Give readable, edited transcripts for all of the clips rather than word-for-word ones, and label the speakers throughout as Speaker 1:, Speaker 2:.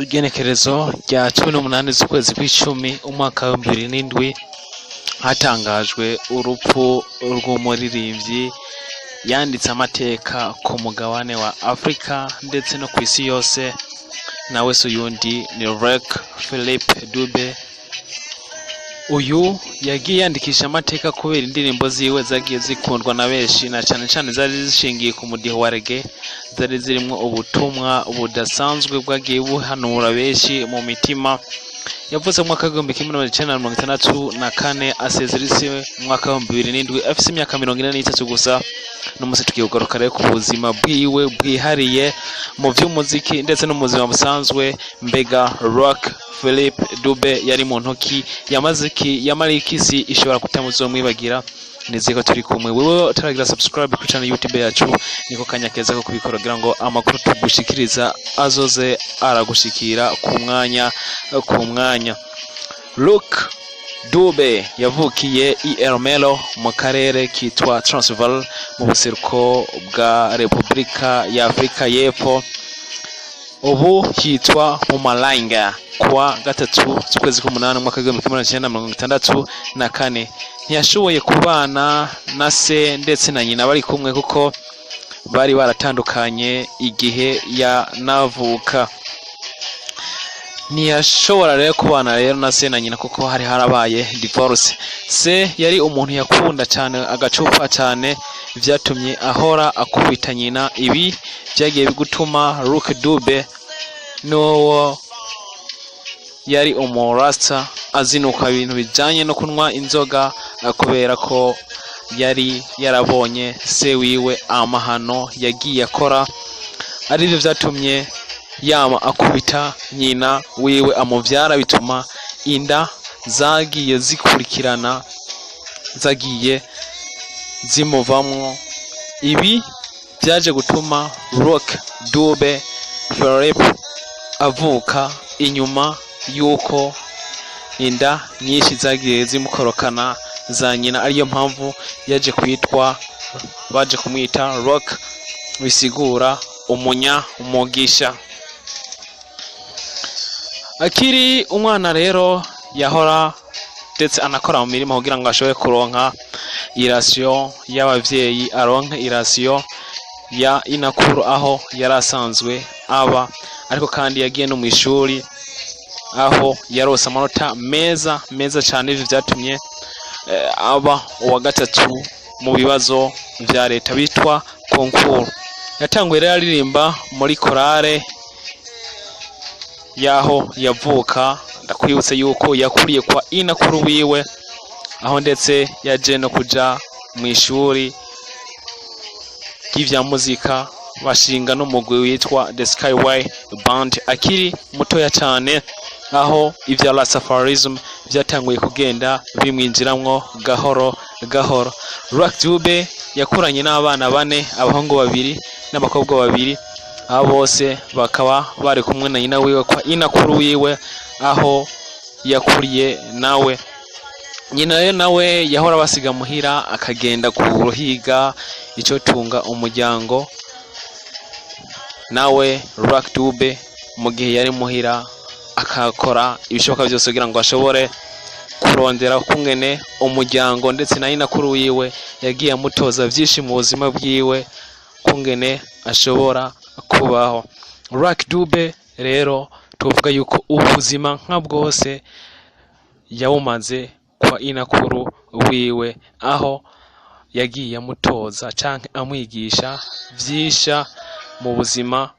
Speaker 1: Igenekerezo rya 18 z'ukwezi kw'icumi umwaka wa 2007 hatangajwe urupfu rw'umuririmbyi yanditse amateka ku mugabane wa Afrika ndetse no kw'isi yose, nawe se uyundi ni Lucky Dube. Uyu yagiye yandikisha amateka kubera indirimbo ziwe zagiye zikundwa na benshi, na cyane cyane zari zishingiye ku mudiho wa reggae, zari zirimo ubutumwa budasanzwe bwagiye buhanura benshi mu mitima. Yavuze mu mwaka wa 1964 asezera isi mu mwaka wa 2007 afise imyaka 43 gusa. N'umunsi tugiye kugaruka rero ku buzima bwiwe bwihariye mu by'umuziki ndetse no mu buzima busanzwe. Mbega Lucky Dube yari mu ntoki yamaziki yamarikisi ishobora kutamuzomwibagira? Niziko turi kumwe. Wewe utaragira subscribe ku channel YouTube yacu, niko kanyakeza ko kubikora kugira ngo amakuru tugushikiriza azoze aragushikira ku mwanya. Lucky Dube yavukiye i Ermelo mu karere kitwa Transvaal mu buseruko bwa Repubulika ya Afrika y'Epfo, ubu hitwa mu Malinga, kuwa 3 z'ukwezi k'umunani umwaka wa 1964. Ntiyashoboye kubana na se ndetse na nyina bari kumwe kuko bari baratandukanye igihe yanavuka. Ntiyashobora rero kubana rero na se na nyina kuko hari harabaye divorce. Se yari umuntu yakunda cyane agacupa cyane, vyatumye ahora akubita nyina. Ibi byagiye bigutuma Lucky Dube no yari umurasta azinuka ibintu bijanye no kunwa inzoga, kubera ko yari yarabonye se wiwe amahano yagiye akora. Arivyo vyatumye yama akubita nyina wiwe amuvyara, bituma inda zagiye zikurikirana zagiye zimuvamwo. Ibi byaje gutuma Lucky Dube avuka inyuma yuko inda nyinshi zagiye zimukorokana za nyina, ariyo mpamvu baje kumwita Lucky, bisigura umugisha. Akiri umwana rero yahora ndetse anakora mu mirimo kugira ngo ashobore kuronka irasiyo y'abavyeyi, aronke irasiyo ya inakuru aho yarasanzwe aba. Ariko kandi yagiye no mu ishuri aho yarose amanota meza cyane. Ivyo vyatumye aba uwa gatatu mu bibazo vya leta bitwa concours. Yatanguye rero aririmba muri korale yaho yavuka. Ndakwibutse yuko yakuriye kwa inakuru wiwe, aho ndetse yaje no kuja mu ishuri ry'ivya muzika, bashinga n'umugwi witwa The Skyway Band akiri mutoya cyane, aho ivya Rastafarism vyatanguye kugenda bimwinjiramwo gahoro. Lucky Dube yakuranye n'abana 4, abahungu 2 n'abakobwa 2. Abo bose bakaba bari kumwe na nyina wiwe kwa inakuru wiwe aho yakuriye nawe. Nyina rero nawe yahora basiga muhira akagenda kuruhiga ico tunga umuryango. Nawe Lucky Dube mu gihe yari muhira akakora ibishoboka byose kugira ngo ashobore kurondera kungene umuryango ndetse na inakuru wiwe yagiye amutoza byinshi mu buzima bwiwe kungene ashobora kubaho. Lucky Dube rero tuvuga yuko ubuzima nka bwose yawumaze kwa inakuru wiwe, aho yagiye amutoza canke amwigisha vyisha mu buzima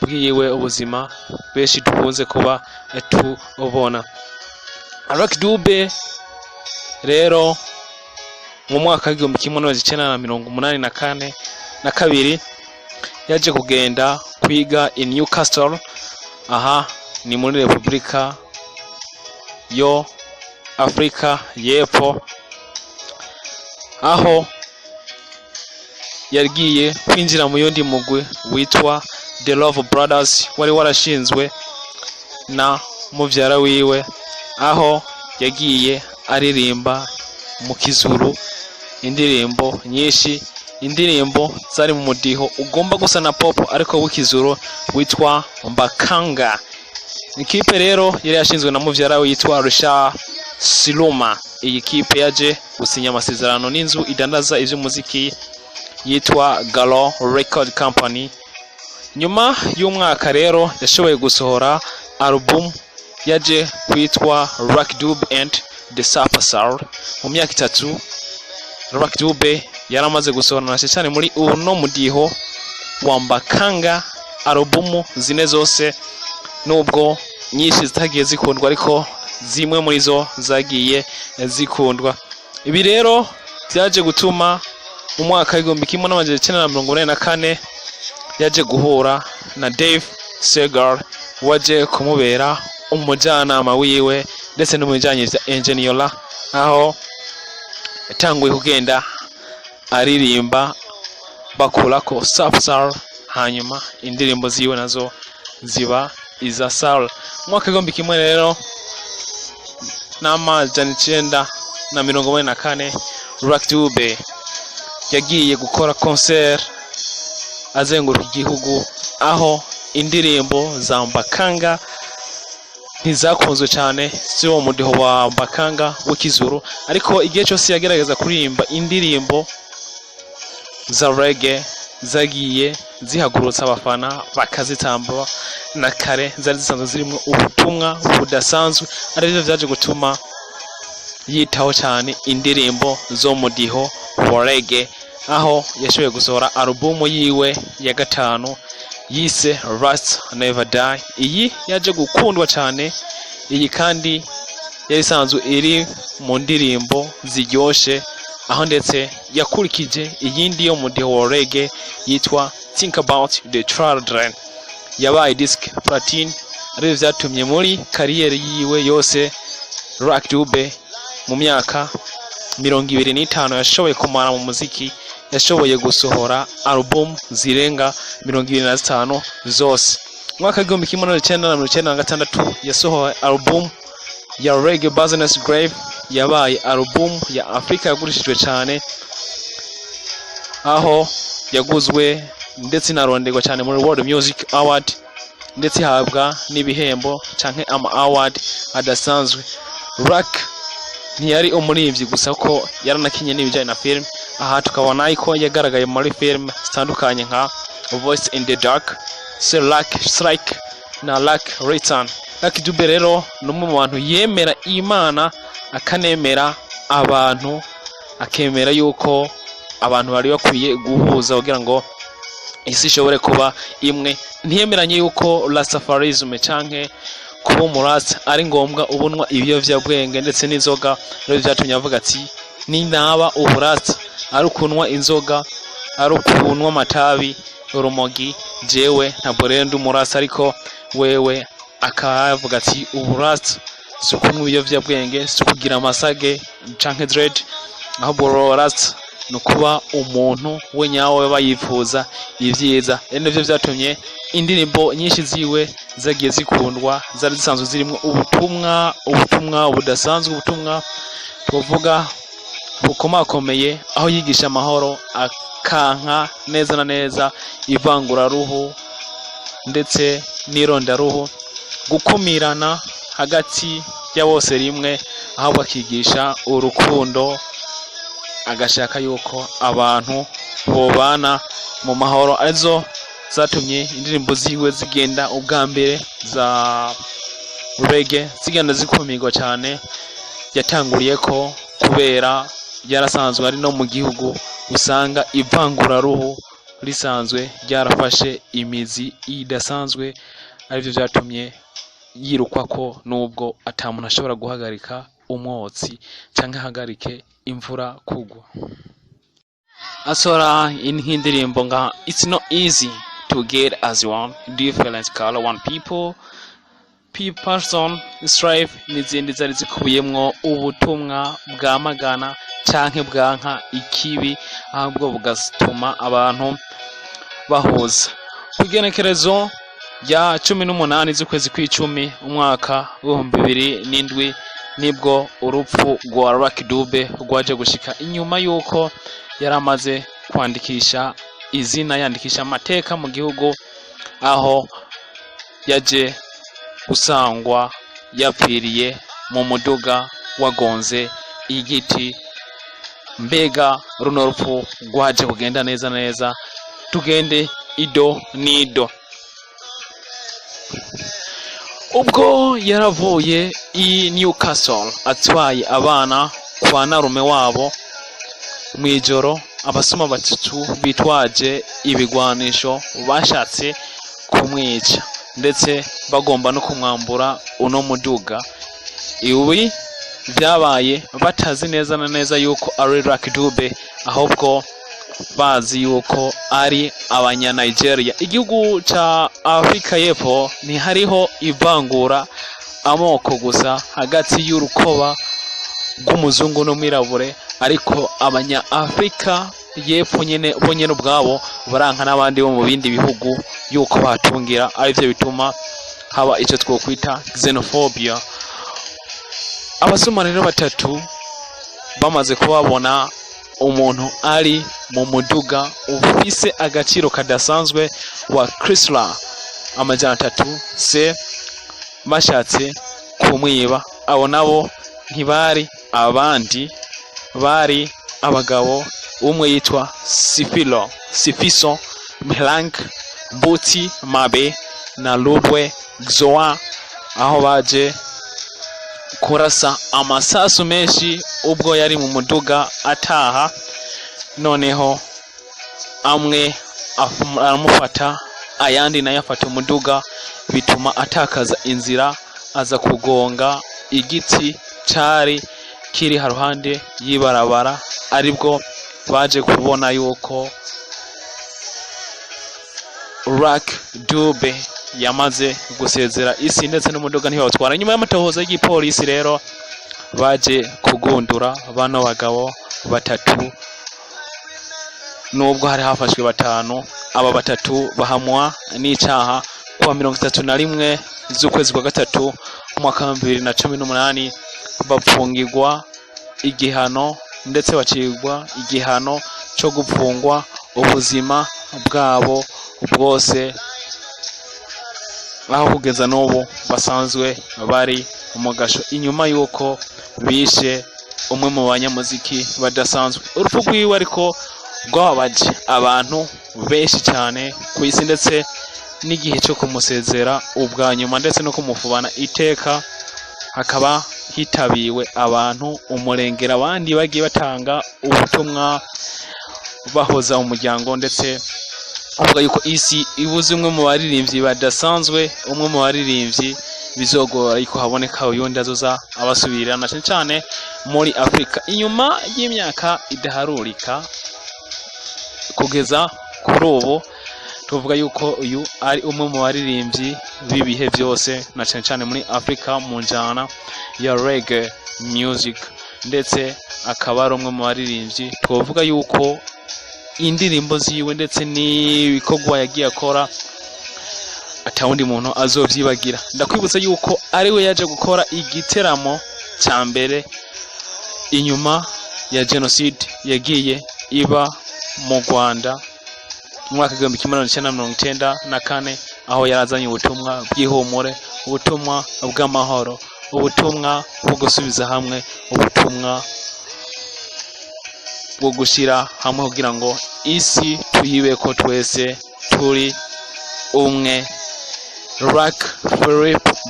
Speaker 1: bwiwe, ubuzima benshi tukunze kuba tubona. Lucky Dube rero mu mwaka wa 1982 yaje kugenda kwiga i Newcastle, aha ni muri Repubulika yo Afrika y'Epfo, aho yagiye kwinjira mu yundi mugwi witwa The Love Brothers wari warashinzwe na muvyara wiwe, aho yagiye aririmba mu kizuru indirimbo nyinshi. Indirimbo zari mu mudiho ugomba gusa na pop ariko w'ikizuru witwa Mbakanga. Ikipe rero yari yashinzwe na muvyara we yitwa Risha Siluma. Iyi kipe yaje gusinya amasezerano n'inzu idandaza ivy'umuziki yitwa Galo Record Company. Nyuma y'umwaka rero yashoboye gusohora album yaje kwitwa Lucky Dube and the Super Soul. Mu myaka 3 Lucky Dube yaramaze gusohora cyane muri uno mudiho wambakanga album zine zose, nubwo nyinshi zitagiye zikundwa ariko zimwe muri zo zagiye zikundwa. Ibi rero byaje gutuma mu mwaka w'igihumbi kimwe n'amajana 1984 yaje guhura na Dave Segal waje kumubera umujyanama wiwe ndetse n'umujyanye bya engineer, aho yatanguye kugenda aririmba bakurako Soul, hanyuma indirimbo ziwe nazo ziba iza Soul. Mwaka w'igihumbi kimwe rero n'amajana 1984 Lucky Dube yagiye gukora concert azenguruka igihugu, aho indirimbo za Mbakanga ntizakunzwe cyane, si wo mudiho wa Mbakanga w'ikizuru, ariko igihe cyose yagerageza kuririmba indirimbo za reggae zagiye zihagurutsa abafana bakazitamba na kare, zari zisanzwe zirimo ubutumwa budasanzwe, aribyo byaje gutuma yitaho cyane indirimbo zo mudiho wa reggae, aho yashoboye gusohora album yiwe ya 5 yise Rust Never Die. Iyi yaje gukundwa cyane, iyi kandi yari isanzwe iri mu ndirimbo ziryoshe, aho ndetse yakurikije iyindi yo mudiho wa reggae yitwa Think About the Children, yabaye disc platinum. Aribyo byatumye muri kariyeri yiwe yose Lucky Dube mu myaka 25 yashoboye kumara mu muziki, yashoboye gusohora album zirenga 25 zose. Mwaka w'igihumbi kimwe n'amajana 1996 yasohoye album ya Reggae Business Grave, yabaye album ya Afrika yagurishijwe cyane, aho yaguzwe ndetse inarondegwa cyane muri World Music Award, ndetse ihabwa n'ibihembo canke ama award adasanzwe. Lucky ntiyari umuririmbyi gusa ko yaranakinye n'ibijyanye na film, aha tukabona ko yagaragaye muri film zitandukanye nka Voice in the Dark, Lucky Strike na Lucky Return. Lucky Dube rero numwe mu bantu yemera Imana, akanemera abantu, akemera yuko abantu bari bakwiye guhuza kugira ngo isi ishobore kuba imwe. Ntiyemeranye yuko Rastafarism canke kuba umurasta ari ngombwa ubunwa ibiyovyabwenge ndetse n'inzoga. Rero byatumye avuga ati ni naba uburasta ari ukunwa inzoga, ari ukunwa amatabi, urumogi, jewe ntabwo rero ndi umurasta, ariko wewe akavuga ati uburasta si ukunwa ibiyovyabwenge, si kugira amasage canke dread, ahubwo uburasta no kuba umuntu we nyawe bayifuza ibyiza. Nivyo byatumye indirimbo nyinshi ziwe zagiye zikundwa, zari zisanzwe zirimo ubutumwa budasanzwe, ubutumwa tuvuga bukomakomeye, aho yigisha amahoro, akanka neza na neza ivangura ruhu ndetse n'ironda ruhu, gukumirana hagati ya bose rimwe, aho bakigisha urukundo, agashaka yuko abantu bobana mu mahoro. Arizo zatumye indirimbo ziwe zigenda ubwa mbere za reggae zigenda zikumirwa cyane. Yatanguriye ko kubera yarasanzwe ari no mu gihugu usanga ivangura ruhu risanzwe ryarafashe imizi idasanzwe, arivyo byatumye yirukwa ko nubwo atamuntu ashobora guhagarika umwotsi canke hagarike imvura kugwa. Asora indirimbo nga It's Not Easy to Get As One, Different Color, One People, Person, Strive n'izindi zari zikubiyemwo ubutumwa bwamagana canke bwanka ikibi, ahubwo bugatuma abantu bahuza. Kugenekerezo ya 18 z'ukwezi kw'icumi umwaka wa 2007 nibwo urupfu rwa Lucky Dube rwaje gushika, inyuma yuko yaramaze kwandikisha izina, yandikisha amateka mu gihugu, aho yaje usangwa yapfiriye mu muduga wagonze igiti. Mbega runo rupfu rwaje kugenda neza neza? Tugende ido nido. Ubwo yaravuye i Newcastle atwaye abana kwa narume wabo, mwijoro abasuma batatu bitwaje ibigwanisho bashatse kumwica ndetse bagomba no kumwambura uno muduga. Ibi byabaye batazi neza na neza yuko ari Lucky Dube, ahubwo bazi yuko ari abanya Nigeria. Igihugu ca Afrika y'Epfo ntihariho ivangura amoko gusa hagati y'urukoba rw'umuzungu n'umwirabure, ariko abanya Afrika y'Epfo nyene bonyene ubwabo baranka n'abandi bo mu bindi bihugu yuko batungira, arivyo bituma haba ico twokwita xenophobia. Abasuma rero batatu bamaze kubabona umuntu ari mu muduga ufise agaciro kadasanzwe wa Chrysler amajana 3 se bashatse kumwiba. Abo nabo ntibari abandi, bari abagabo. Umwe yitwa Sifiso Mihlank Buti Mabe na Lubwe Gzoa, aho baje kurasa amasasu menshi ubwo yari mu muduga ataha. Noneho amwe aramufata, ayandi nayo afata umuduga, bituma atakaza inzira, aza kugonga igiti cari kiri haruhande yibarabara. Aribwo baje kubona yuko Lucky Dube yamaze gusezera isi ndetse n'umuduga ntibawutwara. Nyuma y'amatohoza y'igipolisi rero baje kugundura bano bagabo batatu, nubwo hari hafashwe batanu. Aba batatu bahamwa n'icaha kuwa 31 z'ukwezi kwa gatatu umwaka wa 2018, bapfungirwa igihano ndetse bacirwa igihano cyo gupfungwa ubuzima bwabo bwose, aho kugeza n'ubu basanzwe bari mu gasho inyuma yuko bishe umwe mu banyamuziki badasanzwe. Urupfu rwiwe ariko rwababaje abantu benshi cyane ku isi, ndetse n'igihe cyo kumusezera ubwa nyuma ndetse no kumufubana iteka hakaba hitabiwe abantu umurengera, abandi bagiye batanga ubutumwa bahoza umuryango, ndetse avuga yuko isi ibuze umwe mu baririmbyi badasanzwe, umwe mu baririmbyi bizogora yuko haboneka uyundi azoza abasubirana cyane muri Afrika inyuma y'imyaka idaharurika. Kugeza kuri ubu tuvuga yuko uyu ari umwe mu baririmbyi b'ibihe byose, na cyane muri Afrika mu njyana ya reggae music, ndetse akaba ari umwe mu baririmbyi tuvuga yuko indirimbo ziwe ndetse n'ibikorwa yagiye akora atawundi muntu azovyibagira. Ndakwibutsa yuko ari we yaje gukora igiteramo cya mbere inyuma ya genocide yagiye iba mu Rwanda mu mwaka wa 1994, aho yarazanye ubutumwa bw'ihumure, ubutumwa bw'amahoro, ubutumwa bwo gusubiza hamwe, ubutumwa bwo gushira hamwe kugira ngo isi tuyibeko twese turi umwe. Lucky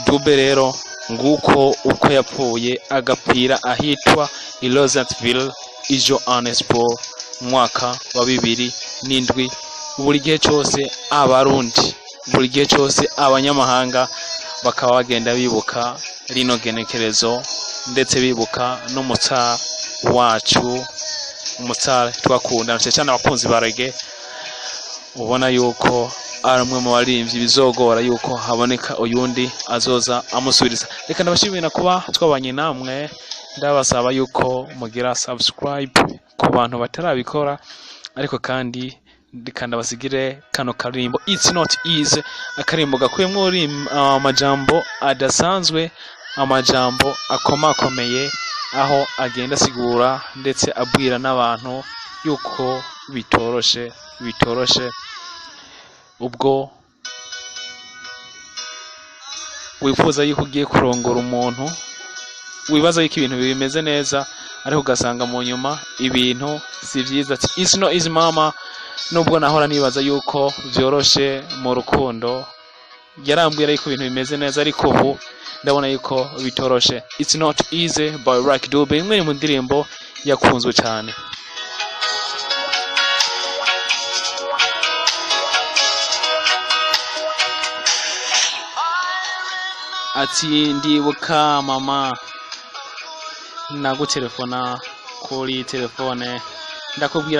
Speaker 1: Dube rero nguko uko yapfuye agapira ahitwa i Rosatville i Johannesburg mwaka wa 2007. Buri gihe cyose abarundi, buri gihe cyose abanyamahanga bakaba bagenda bibuka rino genekerezo, ndetse bibuka n'umutsara wacu, umutsara twakunda cyane abakunzi ba reggae. Ubona yuko ari umwe mu baririmbyi bizogora yuko haboneka uyundi azoza amusubiriza. Reka ndabashimira kuba twabanye namwe, ndabasaba yuko mugira subscribe ku bantu batarabikora, ariko kandi ndabasigire kano karimbo It's Not Easy, akarimbo gakuyemo amajambo adasanzwe, amajambo akomakomeye, aho agenda asigura ndetse abwira n'abantu yuko bitoroshe ubwo wifuza yuko ugiye kurongora umuntu wibaza yuko ibintu bimeze neza ariko ugasanga mu nyuma ibintu si vyiza. It's not easy mama, nubwo nahora nibaza yuko vyoroshe mu rukundo, yarambwira yuko ibintu bimeze neza ariko ubu ndabona yuko bitoroshe. It's not easy by Lucky Dube, imwe mu ndirimbo yakunzwe cyane. Ati ndibuka mama nagutelefona kuri telefone ndakubwira